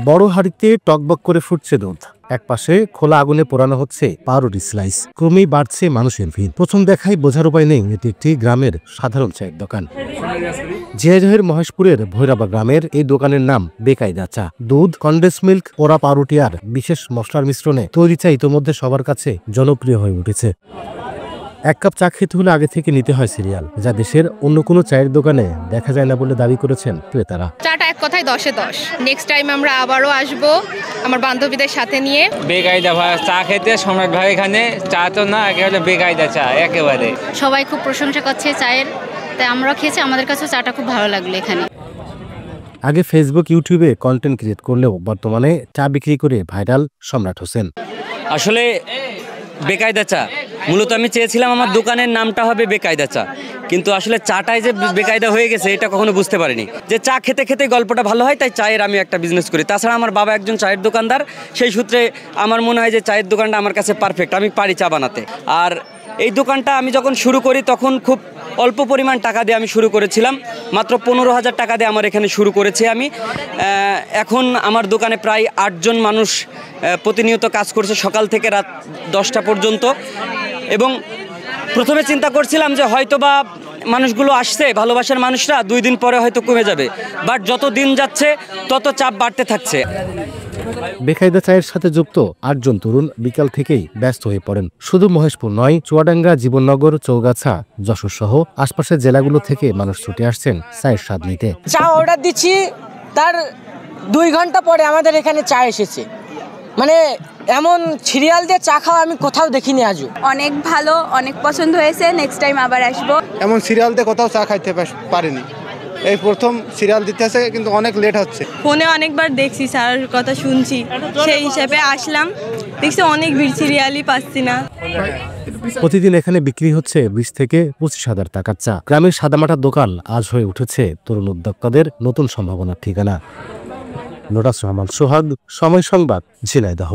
বড় হাঁড়িতে টকবক করে ফুটছে দুধ, একপাশে খোলা আগুনে পোড়ানো হচ্ছে পাউরুটি স্লাইস। ক্রমেই বাড়ছে মানুষের ভিড়। প্রথম দেখায় বোঝার উপায় নেই এটি একটি গ্রামের সাধারণ চায়ের দোকান। ঝিনাইদহের মহেশপুরের ভৈরবা গ্রামের এই দোকানের নাম বেকায়দা চা। দুধ, কন্ডেন্স মিল্ক, পোড়া পাউরুটি আর বিশেষ মশলার মিশ্রণে তৈরি চা ইতোমধ্যে সবার কাছে জনপ্রিয় হয়ে উঠেছে। এক কাপ চা খেতে হলে আগে থেকে নিতে হয় সিরিয়াল, যা দেশের অন্য কোনো চায়ের দোকানে দেখা যায় না বলে দাবি করেছেন ক্রেতারা। চাটা এক কথায় 10-এ 10। নেক্সট টাইম আমরা আবারও আসবো আমার বান্ধবীদের সাথে নিয়ে। বেকায়দা ভাই চা খেতে, সম্রাট ভাই এখানে চা তো না, একেবারে বেকায়দা চা একেবারে। সবাই খুব প্রশংসা করছে চায়ের, তাই আমরা খেয়েছি, আমাদের কাছেও চাটা খুব ভালো লাগলো এখানে। আগে ফেসবুক, ইউটিউবে কন্টেন্ট ক্রিয়েট করলেও বর্তমানে চা বিক্রি করে ভাইরাল সম্রাট হোসেন। আসলে বেকায়দা চা মূলত আমি চেয়েছিলাম আমার দোকানের নামটা হবে বেকায়দা চা, কিন্তু আসলে চাটাই যে বেকায়দা হয়ে গেছে এটা কখনো বুঝতে পারিনি। যে চা খেতে খেতে গল্পটা ভালো হয়, তাই চায়ের আমি একটা বিজনেস করি। তাছাড়া আমার বাবা একজন চায়ের দোকানদার, সেই সূত্রে আমার মনে হয় যে চায়ের দোকানটা আমার কাছে পারফেক্ট, আমি পারি চা বানাতে। আর এই দোকানটা আমি যখন শুরু করি তখন খুব অল্প পরিমাণ টাকা দিয়ে আমি শুরু করেছিলাম, মাত্র 15,000 টাকা দিয়ে আমার এখানে শুরু করেছি আমি। এখন আমার দোকানে প্রায় 8 জন মানুষ প্রতিনিয়ত কাজ করছে, সকাল থেকে রাত 10টা পর্যন্ত। এবং প্রথমে চিন্তা করছিলাম যে হয়তোবা মানুষগুলো আসছে, ভালোবাসার মানুষরা 2 দিন পরে হয়তো কমে যাবে, বাট যত দিন যাচ্ছে তত চাপ বাড়তে থাকছে। বেকায়দা চায়ের সাথে যুক্ত 8 জন তরুণ বিকাল থেকেই ব্যস্ত হয়ে পড়েন। শুধু মহেশপুর নয়, চুয়াডাঙ্গা, জীবননগর, চৌগাছা, যশোর সহ আশপাশের জেলাগুলো থেকে মানুষ ছুটে আসছেন চায়ের স্বাদ নিতে। চা অর্ডার দিচ্ছি, তার 2 ঘন্টা পরে আমাদের এখানে চা এসেছে। মানে এমন সিরিয়াল দিয়ে চা খাওয়া আমি কোথাও দেখিনি আজও। অনেক ভালো, অনেক পছন্দ হয়েছে, নেক্সট টাইম আবার আসবো। এমন সিরিয়াল দিয়ে কোথাও চা খাইতে পারিনি, এই প্রথম সিরিয়াল দিতে আছে, কিন্তু অনেক লেট হচ্ছে। ফোনে অনেকবার দেখছি, স্যার কথা শুনছি, সেই হিসাবে আসলাম। দেখছি অনেক ভিড়, সিরিয়ালই পাচ্ছি না। প্রতিদিন এখানে বিক্রি হচ্ছে 20 থেকে 25,000 টাকার চা। গ্রামের সাদামাটার দোকান আজ হয়ে উঠেছে তরুণ উদ্যোক্তাদের নতুন সম্ভাবনার ঠিকানা। নোরাস রহমান সোহাগ, সময় সংবাদ, ঝিনাইদহ।